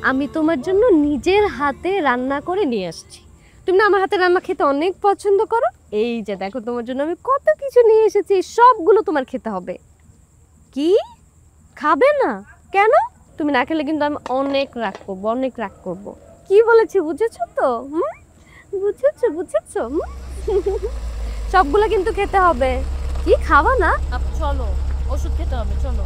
আমি তোমার জন্য নিজের হাতে রান্না করে নিয়ে আসছি। তুমি না আমার হাতে রান্না খেতে অনেক পছন্দ করো। এই যে দেখো তোমার জন্য আমি কত কিছু নিয়ে এসেছি, সবগুলো তোমার খেতে হবে। কি খাবে না? কেন? তুমি না খেলে কিন্তু আমি অনেক রাগ করবো, অনেক রাগ করবো। কি বলেছি বুঝেছো তো? বুঝেছো বুঝেছো? সবগুলো কিন্তু খেতে হবে। কি খাবা না? চলো, ওষুধ খেতে হবে, চলো।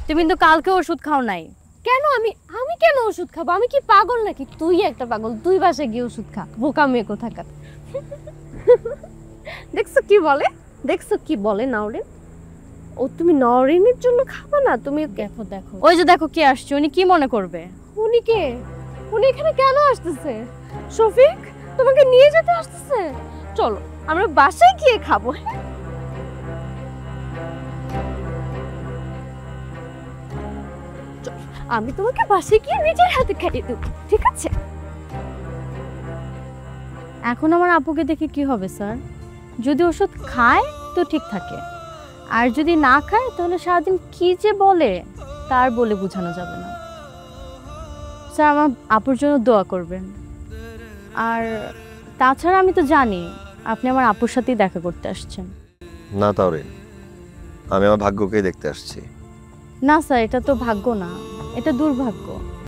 তুমি কিন্তু কালকে ওষুধ খাও নাই। কেন? আমি আমি কেন ওষুধ খাবো? আমি কি পাগল নাকি? তুই একটা পাগল, তুই বাসায় গিয়ে ওষুধ খা, বোকা মেয়ে কোথাকার। দেখছো কি বলে, দেখছো কি বলে নওরিন। ও তুমি নওরিনের জন্য খাবা না? তুমি দেখো দেখো, ওই যে দেখো কে আসছে, উনি কি মনে করবে? উনি কে? উনি এখানে কেন আসতেছে? শফিক তোমাকে নিয়ে যেতে আসতেছে? চলো আমরা বাসায় গিয়ে খাবো। আমি তোমাকে বাসায় গিয়ে নিজের হাতে খাইয়ে দেবো, ঠিক আছে? এখন আমার আপুকে দেখে কি হবে স্যার? যদি ওষুধ খায় তো ঠিক থাকে, আর যদি না খায় তাহলে সারাদিন কি যে বলে তার বলে বোঝানো যাবে না। স্যার আমার আপুর জন্য দোয়া করবেন। আর তাছাড়া আমি তো জানি আপনি আমার আপুর সাথেই দেখা করতে আসছেন। না তাওরিন, আমি আমার ভাগ্যকেই দেখতে আসছি। না স্যার, এটা তো ভাগ্য না, এটা দুর্ভাগ্য।